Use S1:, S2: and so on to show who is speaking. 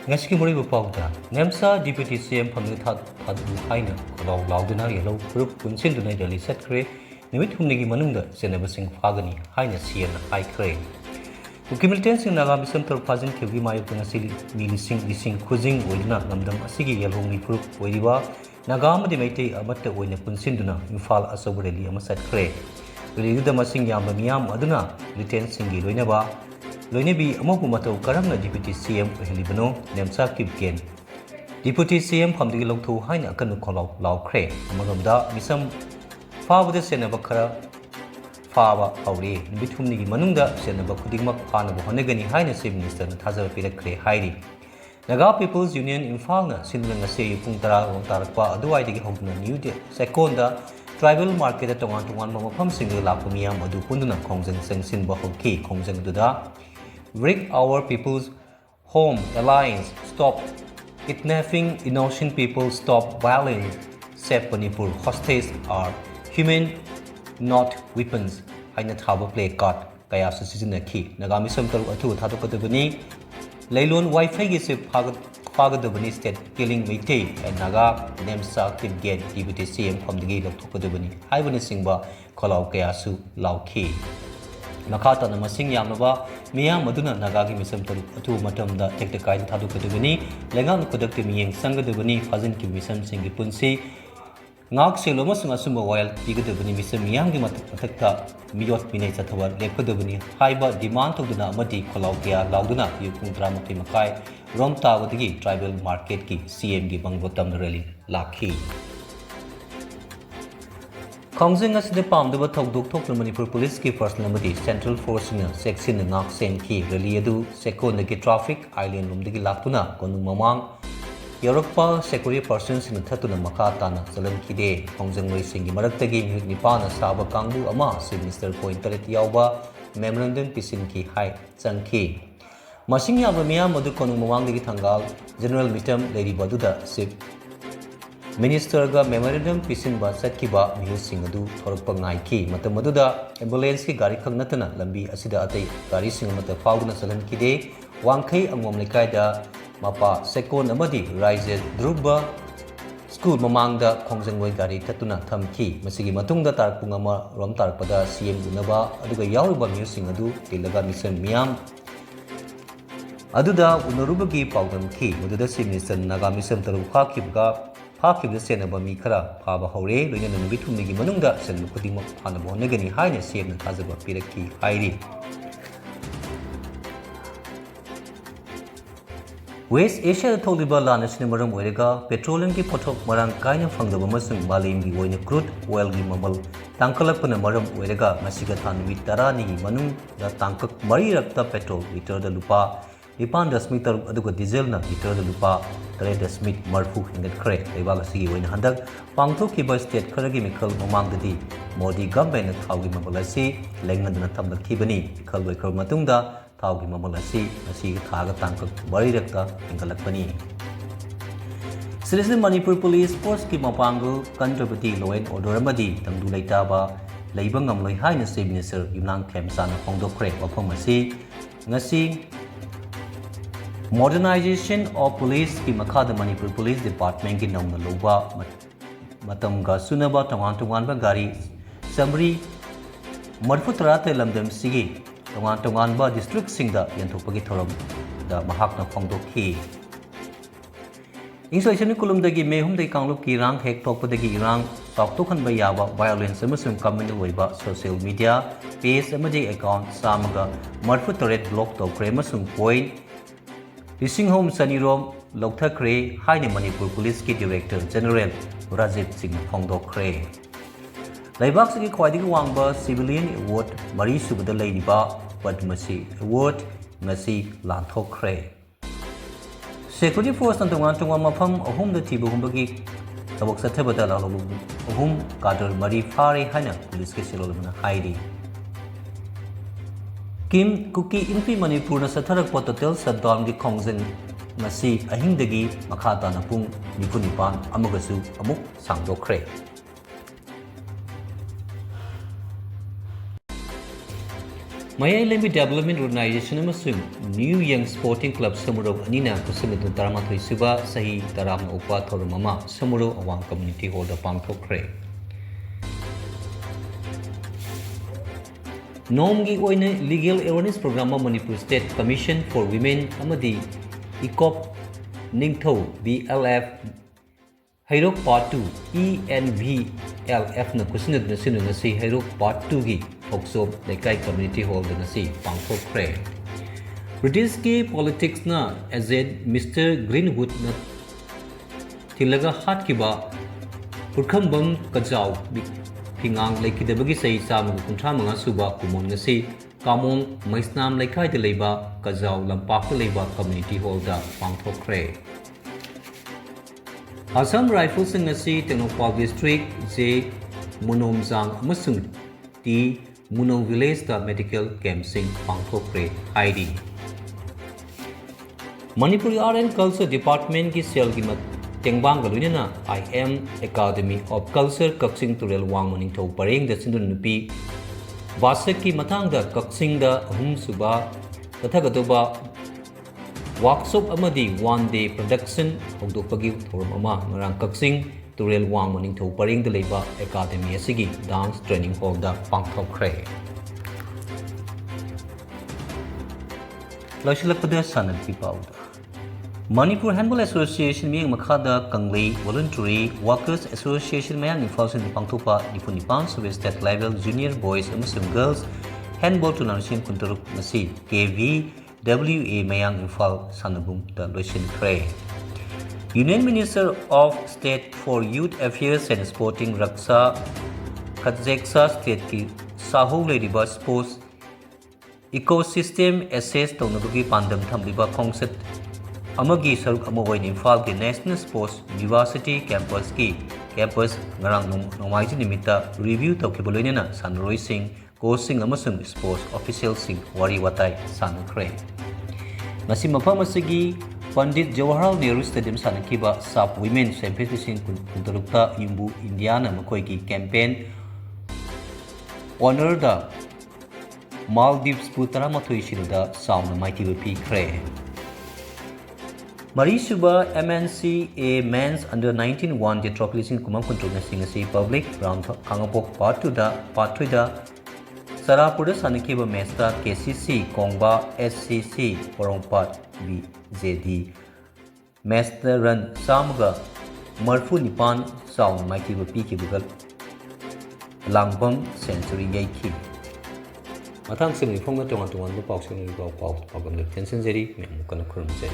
S1: Ngaski Muribu Pauda, Nemsa Deputy CM Faganni Haina, Lauduna Yellow Group Punsin Dunay Delhi Haikre, Nummit Humnigi Manungda Chennabasing Faganni Haina CMna Haikhre. Ukimilitens in Nagamisam Fazin Kivi Mayukanasi Milising Kuzing Wina Namdam Asigi Yellow Group Wediva, Nagama de Mate Amata Wina Punsinduna, Imphal Asobreli Amasakre. Related the Masing Yamamiam Aduna, Lieutenant Singi Loinaba. Loinebi Amoku Matau Karamna Deputy CM Helibano, Nemsa Kibken. Deputy CM Humnigi Longtu Haina Kanu Kolo Haikhre, Manungda Misam Fava Chennabakara Fava Aure, Nummit Humnigi Manungda Chennabakudima Hanabu Honegani Haina CMna Taza Pirakre Hairi. Naga People's Union Imphal Sinanga Say Puntara Tarakpa, Aduai Hogna New Day, Seconda. Tribal market at Tongan Mamapam single Lapumia Madu Punduna Kongzang Sengsin Bahoki Kongzang Duda. Break our people's home alliance, stop kidnapping innocent people, stop violence, save Manipur. Hostages are human, not weapons. Haina Thaba play card, Kaya Susinaki, Nagamisam Atu Tatukatubani, Laylon Wi-Fi is a Fagadubani state killing Meite and Naga Nemsa Kibgen, Deputy CM from the gate of Tokadubani, Ivan Singba, Kolau Kayasu, Lauki. Makata Namasing Yamava, Mia Maduna Nagagi Misam Atu Matamda, take the kind Tadu Kadubani, Legan Kodakti Ming Sangadubani, Fazin Kibisam Singi Punsi, Nak Selomas Masuma while Pigadubani Misam Yangi Matakta, Miyot Minatawar, Lekadubani, Haiba, demand of the Namadi, Kolaukia, Lauduna, Yukun Dramati Makai, Romta Wadigi, Tribal Market Ki, CM Gibang Botam Rally, Laki. Kongzing as the palm the Togduk Tok Manipur Police Ki First Lamadi, Central Force Section and Nak Sen Ki, Reliadu, Seko Nagi Traffic, Island Lumdigi Lapuna, Konu Mamang, Europa Security Persons in the Tatuna Makatana, Salam Kide, Kongzing Racing, Maratagi, Nipana, Saba Kangu, Ama, Minister Point Yauba, Memorandum Pisinki, Hai, Sanki. Masing Yabamia Madu Konu Mamang Digi Tangal, General Mitam, Lady Baduda, Sip. Minister ga memorandum pisinba satkiba mihusing adu thorokpa ngaiki matamaduda ambulance ki gari khangnatana lambi asida atai gari sing mata faugna salan kide wangkhai angom lekai da mapa sekon amadi rise druba school mamangda khongjangwai gari tatuna thamki masigi matungda tarpung ama rom tarpada CM unaba aduga yauba mihusing adu tilaga mission miam aduda unarubagi paudam ki mududa minister naga mission taruka kibga Half of the Senaba Mikara, Paba Hore, Luyan and Humnigi Manungda, Sen Pudima Panabo Negani Haina CMna Tazaba Piraki Hairi. West Asia Toliba Lanas Nimaram Werega, Petroleum Ki Potok Marang Kaina Fangaba Masung Balim Gi Wayne Crude, Oil Gi Mamal, Tankalapana Maram Werega, Masigatan Vitarani, Manung, the Tankak Mari Rakta Petrol, Liter the Lupa. Ipan the Smith Aduga Diesel na Liter the Lupa, the Smith Marfu in the Craig, the Valasi when Handak, Pangthokpa State Karagimical among the D, Modi Government at Taugi Mamalasi, Langland and Tabla Kibani, Kalwakar Matunda, Taugi Mamalasi, Nasi Kaga Tankak, Barirekta, and Galapani. Citizen Manipur Police Force Kimapango, Contributee Loen or Doramadi, Tangdulaitaba, Laibangam Loi Haina CMna Yunang Kemsan, Hongdokre, Opomasi, Nasi. Modernization of police ki Makada Manipur Police Department ki Namna Loba Matamga Sunaba Tongan Gari Samri Marfutarate Lamdam Sigi Tongan District Singda Yantopagi Thoram the Mahakna Fongdoki Insurgent Kulumdagi Mehum de Kangluki Rang Hek Topodagi Rang Toktokan Bayaba Violence Emerson Communal Weba Social Media Page Amadi Account Samaga Marfutaret Block to Kremasum Point Lising Home Sanirom, Lokthakre, Haina Manipur Police Ki Director General Rajit Singh Phongdokre. Laibak Sigi Kwadi Wangba Civilian Award Mari Subada Ladiba, Padmasi Award Nasi Lanthokre. Security Force Antongan Mapam, Ahum the Tibu Humbagi, Tabok Satabada Ahum, Cadre Mari Fari Haina Police Kisilona Haidi. Kim Kuki Infi Manipur na Satharak Pototel Sadam di Kongzeng Masi Ahingdagi Makata na Pung Nipunipan Amagasu Amuk Sangdokre. Mayai Lembi Development Organization amasung New Young Sporting Club Samuro Anina Kusinadu Daramathoi Suba Sahi Daram Upa Thorumama Samuro Awang Community Hall the pangthokre. Nomgi Oine Legal Awareness Program Manipur State Commission for Women Amadi ICOP Ningtho BLF Hairok Part 2 ENVLF na Kusinadu Nasinu Nasi Hairok Part 2 gi Hoksob Lekai Community Hall the Nasi pangthokre. British ki politics na as Mr. Greenwood na Tilaga Hatkiba Purkambang Kajau Pingang Laikidabagi Sai Sam Kuntamanga Suba Kumon Nasi Kamong Maisnam Laikai de Leba Kajau Lampak de Leba Community Hall da pangthokre. Assam Rifles Nasi Tenopal District J Munomzang amasung T Munong Village da Medical Camp Sing pangthokre ID. Manipur Art and Culture Department ki sel ki mat tengbang galunina IM Academy of Culture Kaksing Turel Wang Maningthau Pareng da Sindun Nupi Basak ki matang da Kaksing da Hum Suba Kathagatoba Workshop amadi one day production hogdokpagi thorum ama ngarang Kaksing Turel Wang Maningthau Pareng da Leba Academy asigi dance training hall da pangthokre. Lashilakpada Sanan Pipauda Manipur Handball Association Miyang Makhada Kanglei Voluntary Workers Association Mayang Imphal East pangthokpa Nipunipan Service State Level Junior Boys amasung Girls Handball Tournament Kuntaruk Nasi KVWA Mayang Imphal Sanabung da Loisinkhre. Union Minister of State for Youth Affairs and Sporting Raksa Kadzeksa State ki Sahu Leiriba Sports Ecosystem Assess Taunabagi Pandam Thamliba Khongset Amagi Saruk Amoy Imphal ki National Sports University Campus ki Campus Ngarang Nomaiji Nimita Review Taukibolina Sanroi Singh Ko Singh amasung Sports Official Singh Wari Watai Sankhre. Nasi mafam asigi Pandit Jawaharlal Nehru Stadium Sanakiba Sub Women Championship Kuntarukta Yumbu Indiana Makoi ki campaign Honor da Maldives Putara Matoi Shilda Sound Mighty P. Marisuba MNCA Men's Under 19 1 Detropolis Kumam Controversy Public Round Kangapok Part 2 da Part 3 da Sarapura Sanakiba Mesta KCC Kongba SCC Porongpat BJD Master Run Samaga Marfu Nipan Sound Mighty P. Kibugal Langbam Century Yaiki Matang Simi Fonga Tongan Pau Pagam Tension Zeri Memukan Kurumzeri.